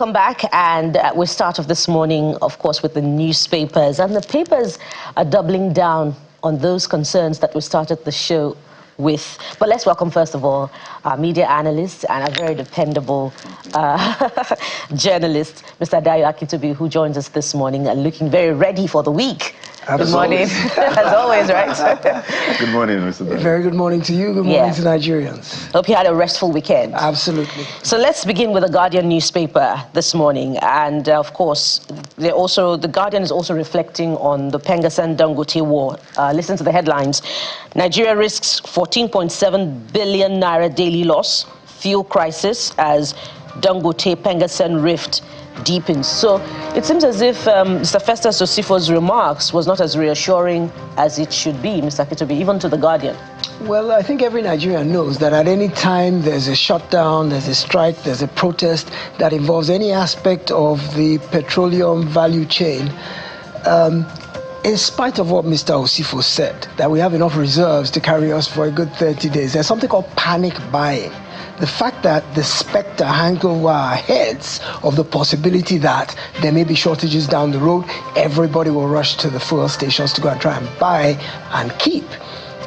Welcome back, and we start off this morning, of course, with the newspapers. And the papers are doubling down on those concerns that we started the show with. But let's welcome, first of all, our media analyst and a very dependable journalist, Mr. Dayo Akintobi, who joins us this morning and looking very ready for the week. Good morning. As always, right? Good morning, Mr. Dayo. Very good morning to you. Good morning to Nigerians. Hope you had a restful weekend. Absolutely. So let's begin with the Guardian newspaper this morning. And of course, the Guardian is also reflecting on the Pengassan Dangote war. Listen to the headlines. Nigeria risks 14.7 billion naira daily loss, fuel crisis as Dangote-PENGASSAN rift deepens. So it seems as if Mr. Festus Osifo's remarks was not as reassuring as it should be, Mr. Akintobi, even to the Guardian. Well, I think every Nigerian knows that at any time there's a shutdown, there's a strike, there's a protest that involves any aspect of the petroleum value chain, in spite of what Mr. Osifo said, that we have enough reserves to carry us for a good 30 days, there's something called panic buying. The fact that the specter hangs over our heads of the possibility that there may be shortages down the road, everybody will rush to the fuel stations to go and try and buy and keep.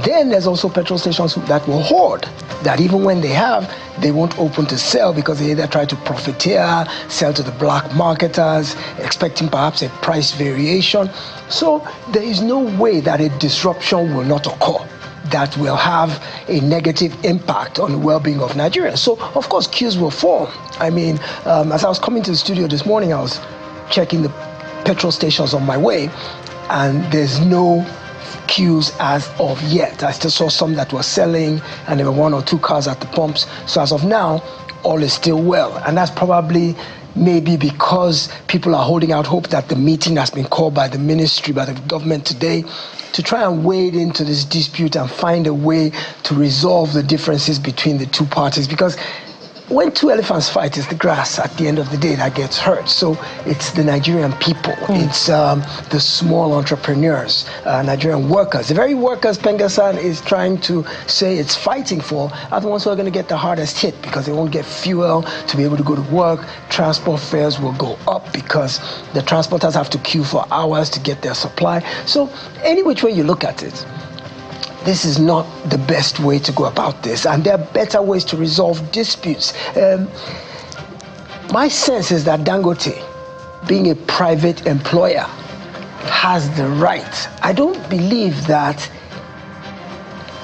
Then there's also petrol stations that will hoard, that even when they have, they won't open to sell because they either try to profiteer, sell to the black marketers, expecting perhaps a price variation. So there is no way that a disruption will not occur that will have a negative impact on the well-being of Nigerians. So, of course, queues will form. I mean, as I was coming to the studio this morning, I was checking the petrol stations on my way, and there's no queues as of yet. I still saw some that were selling, and there were one or two cars at the pumps. So as of now, all is still well. And that's probably maybe because people are holding out hope that the meeting has been called by the ministry, by the government today, to try and wade into this dispute and find a way to resolve the differences between the two parties. Because when two elephants fight, it's the grass at the end of the day that gets hurt. So it's the Nigerian people, it's the small entrepreneurs, Nigerian workers. The very workers Pengassan is trying to say it's fighting for are the ones who are going to get the hardest hit because they won't get fuel to be able to go to work. Transport fares will go up because the transporters have to queue for hours to get their supply. So any which way you look at it, this is not the best way to go about this, and there are better ways to resolve disputes. My sense is that Dangote, being a private employer, has the right. I don't believe that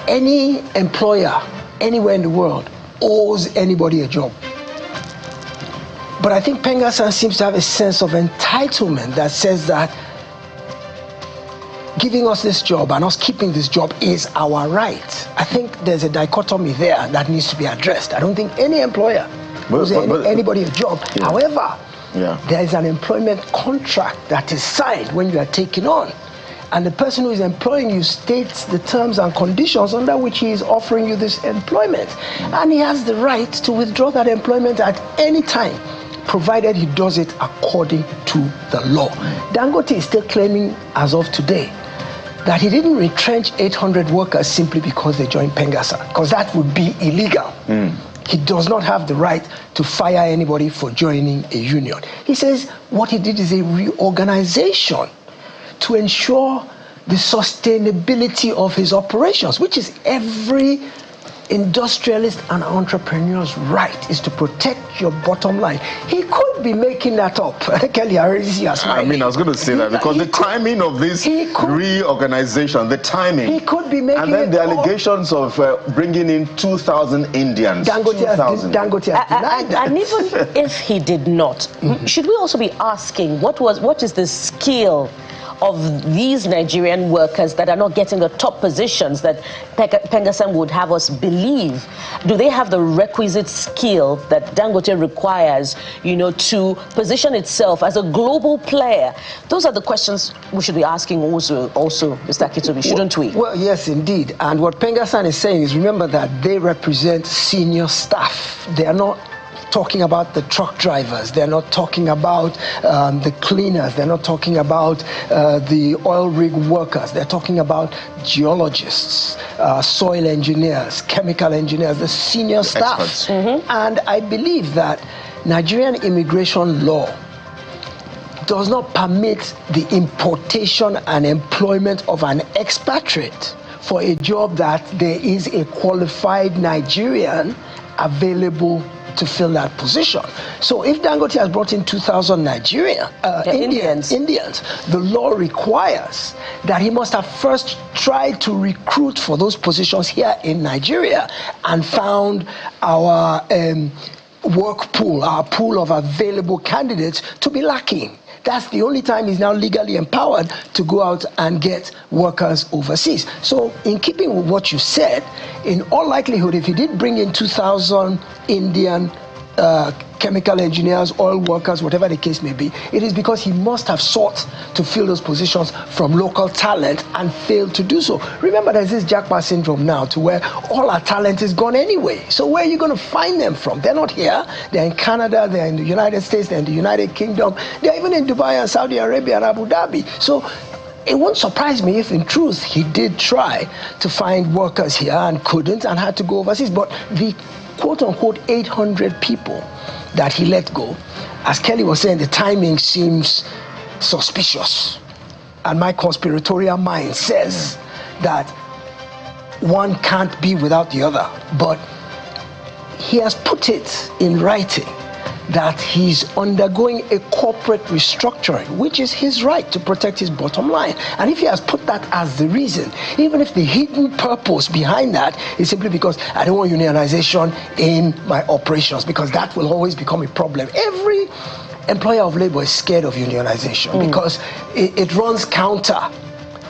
any employer anywhere in the world owes anybody a job. But I think Pengassan seems to have a sense of entitlement that says that giving us this job and us keeping this job is our right. I think there's a dichotomy there that needs to be addressed. I don't think any employer owes anybody a job. Yeah. However, there is an employment contract that is signed when you are taken on. And the person who is employing you states the terms and conditions under which he is offering you this employment. And he has the right to withdraw that employment at any time, provided he does it according to the law. Dangote is still claiming, as of today, that he didn't retrench 800 workers simply because they joined Pengassan, because that would be illegal. He does not have the right to fire anybody for joining a union. He says what he did is a reorganization to ensure the sustainability of his operations, which is every industrialist and entrepreneur's right, is to protect your bottom line. He could be making that up. Kelly, I was going to say that because the timing of this reorganization, the timing, he could be making, and then the allegations of bringing in 2,000 Indians. Dangote has denied that. And even if he did not, should we also be asking what is the skill of these Nigerian workers that are not getting the top positions that Pengassan would have us believe? Do they have the requisite skill that Dangote requires, to position itself as a global player? Those are the questions we should be asking also Mr. Akintobi, shouldn't we? Well, yes, indeed. And what Pengassan is saying is, remember that they represent senior staff. They are not talking about the truck drivers, they're not talking about the cleaners, they're not talking about the oil rig workers, they're talking about geologists, soil engineers, chemical engineers, the senior staff. And I believe that Nigerian immigration law does not permit the importation and employment of an expatriate for a job that there is a qualified Nigerian available to fill that position. So if Dangote has brought in 2,000 Indians, the law requires that he must have first tried to recruit for those positions here in Nigeria and found our work pool, our pool of available candidates to be lacking. That's the only time he's now legally empowered to go out and get workers overseas. So in keeping with what you said, in all likelihood, if he did bring in 2,000 Indian chemical engineers, oil workers, whatever the case may be, it is because he must have sought to fill those positions from local talent and failed to do so. Remember, there's this jackpot syndrome now to where all our talent is gone anyway. So where are you going to find them from? They're not here. They're in Canada, they're in the United States, they're in the United Kingdom, they're even in Dubai and Saudi Arabia and Abu Dhabi. So it won't surprise me if in truth he did try to find workers here and couldn't and had to go overseas. But the quote-unquote 800 people that he let go, as Kelly was saying, the timing seems suspicious. And my conspiratorial mind says that one can't be without the other. But he has put it in writing that he's undergoing a corporate restructuring, which is his right to protect his bottom line. And if he has put that as the reason, even if the hidden purpose behind that is simply because I don't want unionization in my operations, because that will always become a problem. Every employer of labor is scared of unionization because it runs counter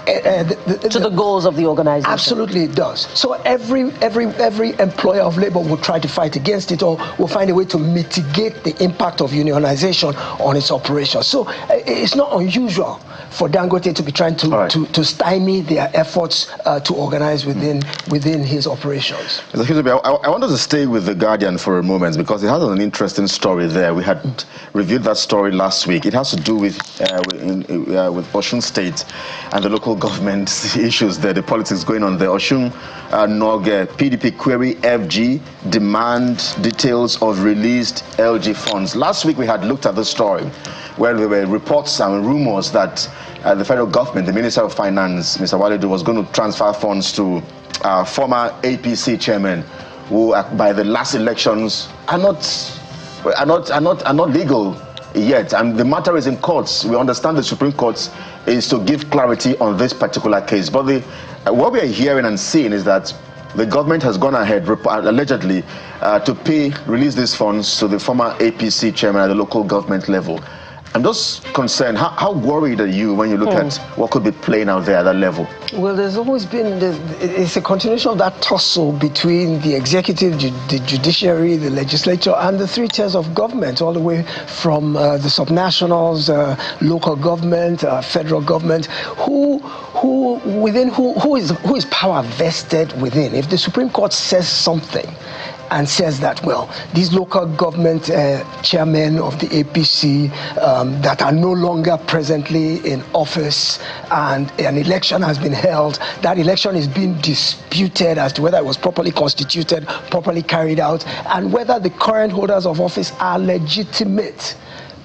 to the goals of the organization. Absolutely, it does. So every employer of labor will try to fight against it, or will find a way to mitigate the impact of unionization on its operations. So it's not unusual for Dangote to be trying to stymie their efforts to organize within his operations. I wanted to stay with The Guardian for a moment because it has an interesting story there. We had reviewed that story last week. It has to do with Osun State and the local government issues there, the politics going on there. Osun Noge, PDP query FG, demand details of released LG funds. Last week we had looked at the story where there were reports and rumors that the federal government, the Minister of Finance, Mr. Waledu, was going to transfer funds to former APC chairman who by the last elections are not legal yet, and the matter is in courts. We understand the Supreme Court is to give clarity on this particular case, but what we are hearing and seeing is that the government has gone ahead allegedly to release these funds to the former APC chairman at the local government level. I'm just concerned. How worried are you when you look at what could be playing out there at that level? Well, there's always been, it's a continuation of that tussle between the executive, the judiciary, the legislature, and the three tiers of government, all the way from the subnationals, local government, federal government, who is power vested within. If the Supreme Court says something and says that, well, these local government chairmen of the APC that are no longer presently in office, and an election has been held, that election is being disputed as to whether it was properly constituted, properly carried out, and whether the current holders of office are legitimate.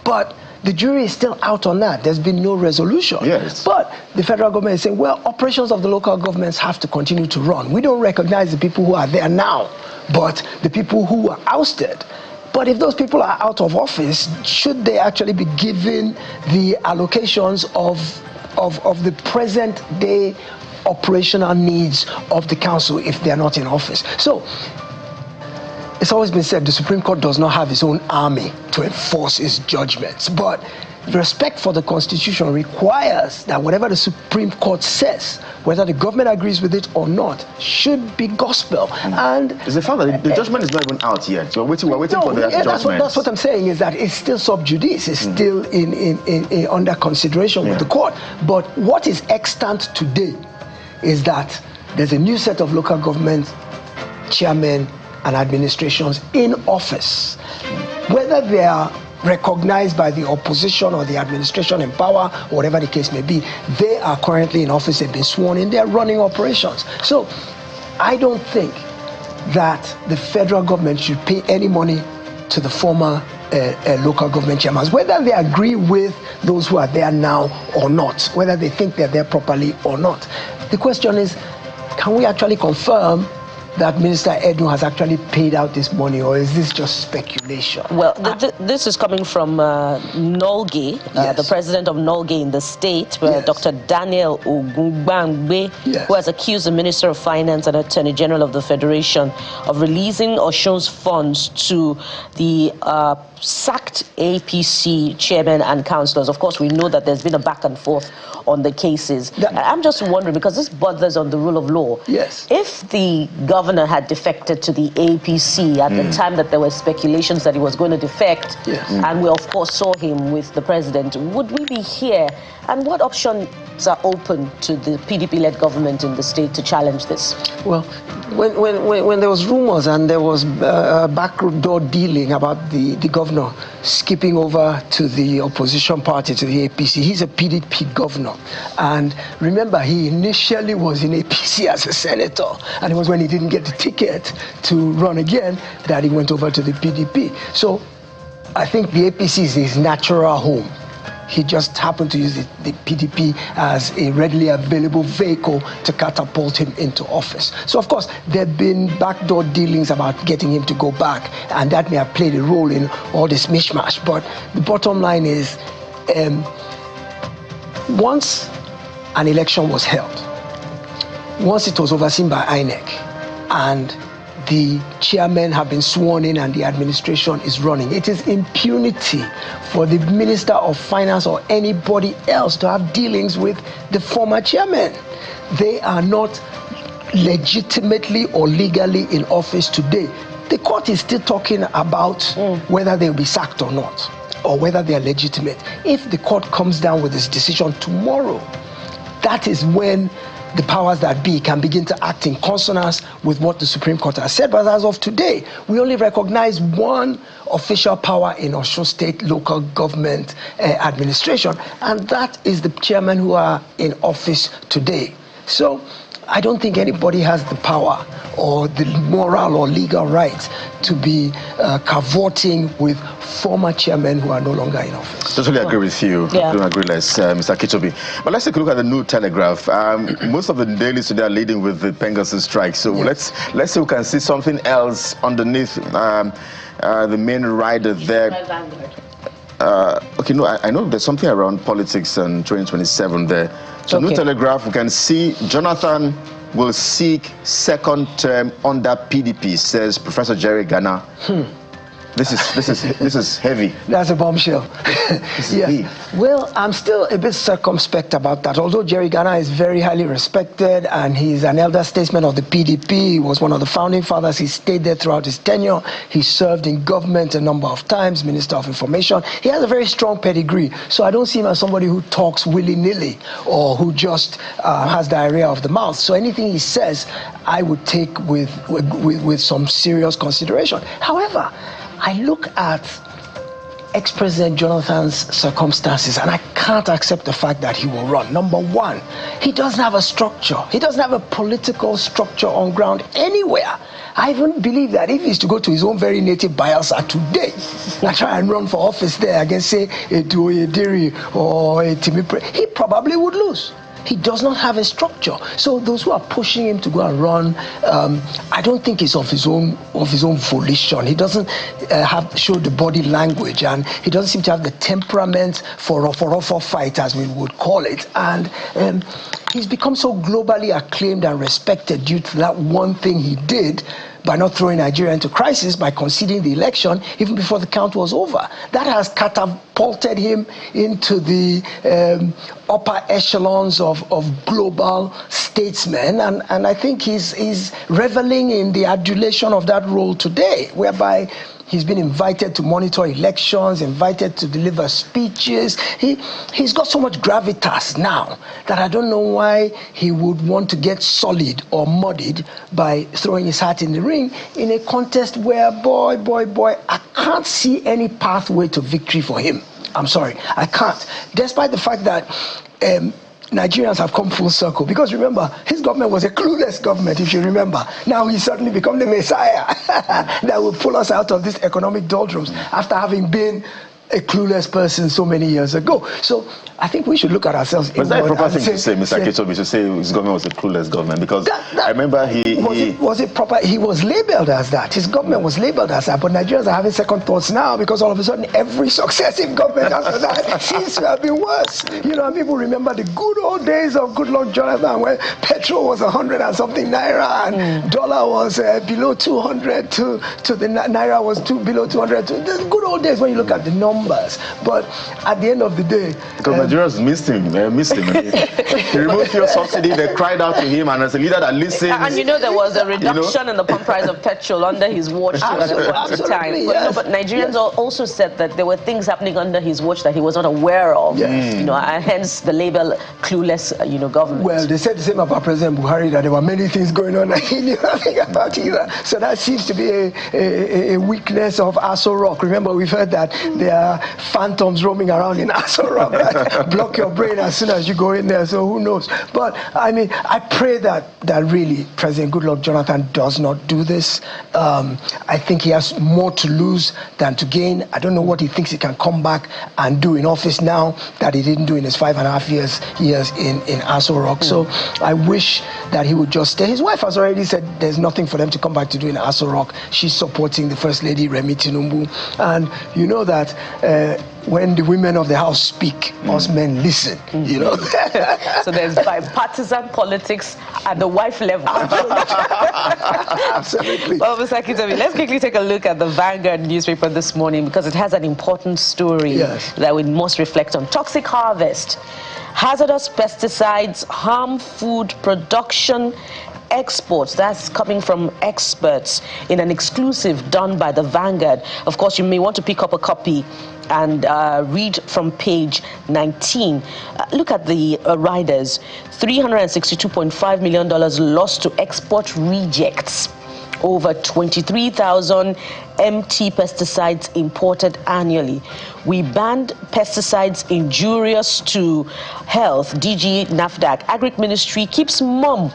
But the jury is still out on that. There's been no resolution. Yes. But the federal government is saying, well, operations of the local governments have to continue to run. We don't recognize the people who are there now, but the people who were ousted. But if those people are out of office, should they actually be given the allocations of the present day operational needs of the council if they're not in office? So it's always been said the Supreme Court does not have its own army to enforce its judgments, but respect for the Constitution requires that whatever the Supreme Court says, whether the government agrees with it or not, should be gospel. And it's the fact that the judgment is not even out yet. We're waiting for the judgment. That's what I'm saying, is that it's still sub judice. It's still in under consideration with the court. But what is extant today is that there's a new set of local government chairmen and administrations in office. Whether they are recognized by the opposition or the administration in power, or whatever the case may be, they are currently in office, they've been sworn in, they're running operations. So I don't think that the federal government should pay any money to the former local government chairmen, whether they agree with those who are there now or not, whether they think they're there properly or not. The question is, can we actually confirm that Minister Edun has actually paid out this money, or is this just speculation? Well, this is coming from Nolge, Yes. the president of Nolge in the state, Yes. Dr. Daniel Ogungbangbe, Yes. who has accused the Minister of Finance and Attorney General of the Federation of releasing Osun's funds to the sacked APC chairman and councillors. Of course, we know that there's been a back and forth on the cases. I'm just wondering, because this borders on the rule of law. Yes. If the governor had defected to the APC at the time that there were speculations that he was going to defect, and we of course saw him with the president, would we be here? And what options are open to the PDP-led government in the state to challenge this? Well, when there was rumors and there was backdoor dealing about the governor skipping over to the opposition party, to the APC, he's a PDP governor. And remember, he initially was in APC as a senator, and it was when he didn't get the ticket to run again that he went over to the PDP. So I think the APC is his natural home. He just happened to use the PDP as a readily available vehicle to catapult him into office. So, of course, there have been backdoor dealings about getting him to go back, and that may have played a role in all this mishmash. But the bottom line is, once an election was held, once it was overseen by INEC, and the chairmen have been sworn in and the administration is running, it is impunity for the Minister of Finance or anybody else to have dealings with the former chairman. They are not legitimately or legally in office today. The court is still talking about whether they'll be sacked or not, or whether they are legitimate. If the court comes down with its decision tomorrow, that is when the powers that be can begin to act in consonance with what the Supreme Court has said. But as of today, we only recognize one official power in Osun State local government administration, and that is the chairmen who are in office today. So I don't think anybody has the power or the moral or legal right to be cavorting with former chairmen who are no longer in office. Totally agree with you. Yeah. I don't agree less, Mr. Kitobi. But let's take a look at the New Telegraph. Most of the dailies today are leading with the Pengassan strike. So let's see if we can see something else underneath the main rider there. Okay, no, I know there's something around politics and 2027 there. So New Telegraph, we can see Jonathan will seek second term under PDP, says Professor Jerry Ghana. This is heavy. That's a bombshell. Yes. Well, I'm still a bit circumspect about that. Although Jerry Ghana is very highly respected and he's an elder statesman of the PDP, he was one of the founding fathers. He stayed there throughout his tenure. He served in government a number of times, Minister of Information. He has a very strong pedigree. So I don't see him as somebody who talks willy-nilly or who just has diarrhea of the mouth. So anything he says, I would take with some serious consideration. However, I look at ex-President Jonathan's circumstances and I can't accept the fact that he will run. Number one, he doesn't have a structure. He doesn't have a political structure on ground anywhere. I even believe that if he's to go to his own very native Bayelsa today and try and run for office there against, say, a Duoyediri or a Timipre, he probably would lose. He does not have a structure. So those who are pushing him to go and run, I don't think it's of his own volition. He doesn't show the body language, and he doesn't seem to have the temperament for a fight, as we would call it. And he's become so globally acclaimed and respected due to that one thing he did by not throwing Nigeria into crisis, by conceding the election even before the count was over. That has catapulted him into the upper echelons of global statesmen, and I think he's reveling in the adulation of that role today, whereby he's been invited to monitor elections, invited to deliver speeches. He's got so much gravitas now that I don't know why he would want to get sullied or muddied by throwing his hat in the ring in a contest where, boy, I can't see any pathway to victory for him. I'm sorry, I can't. Despite the fact that Nigerians have come full circle, because remember, his government was a clueless government, if you remember. Now he's suddenly become the messiah that will pull us out of these economic doldrums after having been a clueless person so many years ago. So I think we should look at ourselves. Was that a proper thing to say, Mr. Ketobi, to say his government was a clueless government? Because I remember was it proper? He was labeled as that. His government was labeled as that. But Nigerians are having second thoughts now, because all of a sudden every successive government after that seems to have been worse. You know, people remember the good old days of Goodluck Jonathan, where petrol was 100 and something naira, and dollar was below 200 to the naira was below 200. The good old days when you look at the numbers. But at the end of the day, because Nigerians missed him. He removed fuel subsidy. They cried out to him, and as a leader that listens. And you know, there was a reduction in the pump price of petrol under his watch at one point in time. Yes. But Nigerians also said that there were things happening under his watch that he was not aware of. Yes. You know, and hence the label clueless, government. Well, they said the same about President Buhari, that there were many things going on that he knew nothing about either. So that seems to be a weakness of Aso Rock. Remember, we've heard that there are phantoms roaming around in Aso Rock that block your brain as soon as you go in there. So who knows? But I mean, I pray that really President Goodluck Jonathan does not do this. I think he has more to lose than to gain. I don't know what he thinks he can come back and do in office now that he didn't do in his 5.5 years in Aso Rock. So I wish that he would just stay. His wife has already said there's nothing for them to come back to do in Aso Rock. She's supporting the First Lady, Remi Tinubu. And you know that when the women of the house speak, us men listen, you know. So there's bipartisan politics at the wife level. Absolutely. Well, Mr. Ketobi, let's quickly take a look at the Vanguard newspaper this morning, because it has an important story that we must reflect on. Toxic harvest. Hazardous pesticides harm food production, exports. That's coming from experts in an exclusive done by the Vanguard. Of course, you may want to pick up a copy and read from page 19. Look at the riders. $362.5 million lost to export rejects. Over 23,000 empty pesticides imported annually. We banned pesticides injurious to health. DG NAFDAC, Agric Ministry keeps mum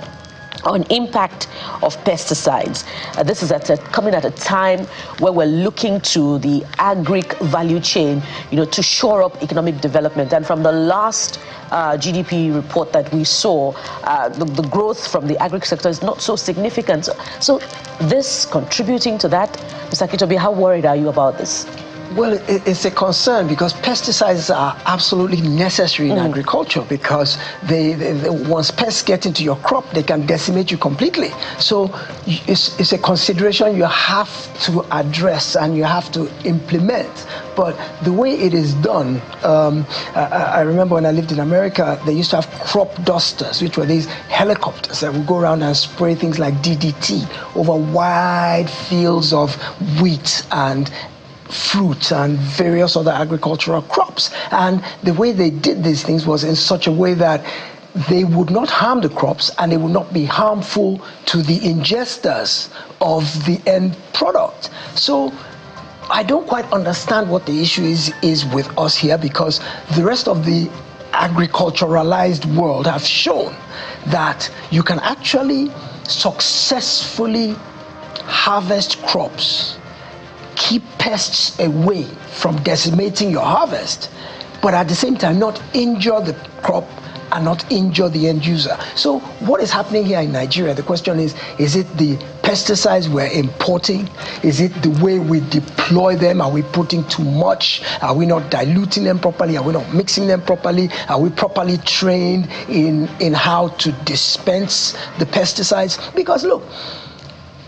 on impact of pesticides. This is coming at a time where we're looking to the agric value chain, to shore up economic development. And from the last GDP report that we saw, the growth from the agric sector is not so significant. So this contributing to that, Mr. Ketobi, how worried are you about this? Well, it's a concern, because pesticides are absolutely necessary in agriculture, because they once pests get into your crop, they can decimate you completely. So it's a consideration you have to address and you have to implement. But the way it is done, I remember when I lived in America, they used to have crop dusters, which were these helicopters that would go around and spray things like DDT over wide fields of wheat and fruit and various other agricultural crops. And the way they did these things was in such a way that they would not harm the crops and they would not be harmful to the ingesters of the end product. So I don't quite understand what the issue is with us here, because the rest of the agriculturalized world have shown that you can actually successfully harvest crops, keep pests away from decimating your harvest, but at the same time not injure the crop and not injure the end user. So what is happening here in Nigeria? The question is it the pesticides we're importing? Is it the way we deploy them? Are we putting too much? Are we not diluting them properly? Are we not mixing them properly? Are we properly trained in how to dispense the pesticides? Because look,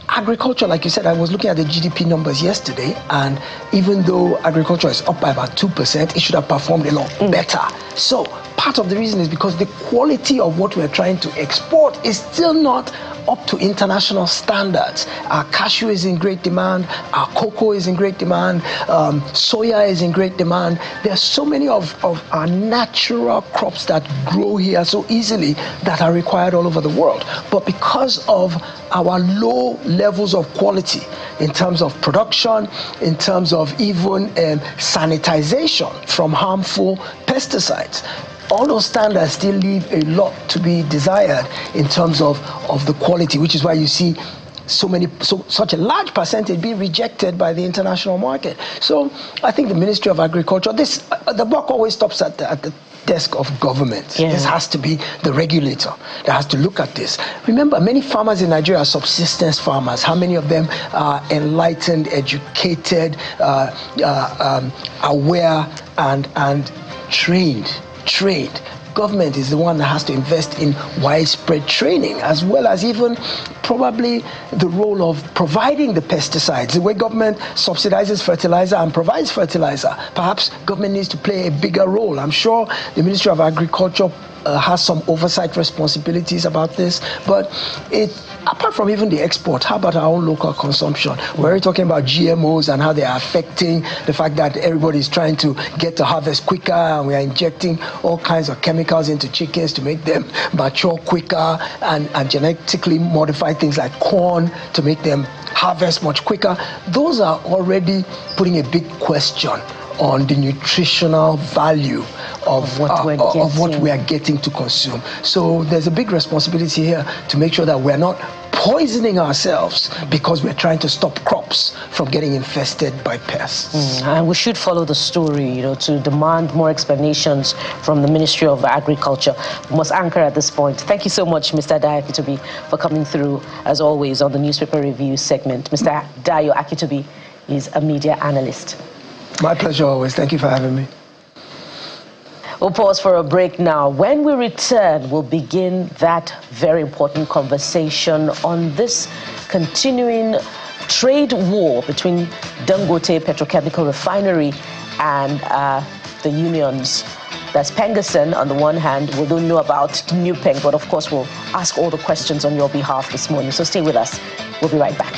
agriculture, like you said, I was looking at the GDP numbers yesterday, and even though agriculture is up by about 2%, it should have performed a lot better. So part of the reason is because the quality of what we're trying to export is still not up to international standards. Our cashew is in great demand, our cocoa is in great demand, soya is in great demand. There are so many of our natural crops that grow here so easily that are required all over the world. But because of our low levels of quality in terms of production, in terms of even sanitization from harmful pesticides, all those standards still leave a lot to be desired in terms of the quality, which is why you see such a large percentage be rejected by the international market. So I think the Ministry of Agriculture, the buck always stops at the desk of government. Yeah. This has to be the regulator that has to look at this. Remember, many farmers in Nigeria are subsistence farmers. How many of them are enlightened, educated, aware, and trained? Government is the one that has to invest in widespread training, as well as even probably the role of providing the pesticides. The way government subsidizes fertilizer and provides fertilizer, perhaps government needs to play a bigger role. I'm sure the Ministry of Agriculture has some oversight responsibilities about this, but apart from even the export, how about our own local consumption? We're already talking about GMOs and how they are affecting the fact that everybody is trying to get to harvest quicker, and we are injecting all kinds of chemicals into chickens to make them mature quicker, and genetically modified things like corn to make them harvest much quicker. Those are already putting a big question on the nutritional value of what we are getting to consume. So there's a big responsibility here to make sure that we're not poisoning ourselves because we're trying to stop crops from getting infested by pests. And we should follow the story, to demand more explanations from the Ministry of Agriculture. We must anchor at this point. Thank you so much, Mr. Dayo Akitobi, for coming through, as always, on the newspaper review segment. Mr. Dayo Akitobi is a media analyst. My pleasure always. Thank you for having me. We'll pause for a break now. When we return, we'll begin that very important conversation on this continuing trade war between Dangote Petrochemical Refinery and the unions. That's PENGASSAN on the one hand. We don't know about NUPENG, but of course we'll ask all the questions on your behalf this morning. So stay with us. We'll be right back.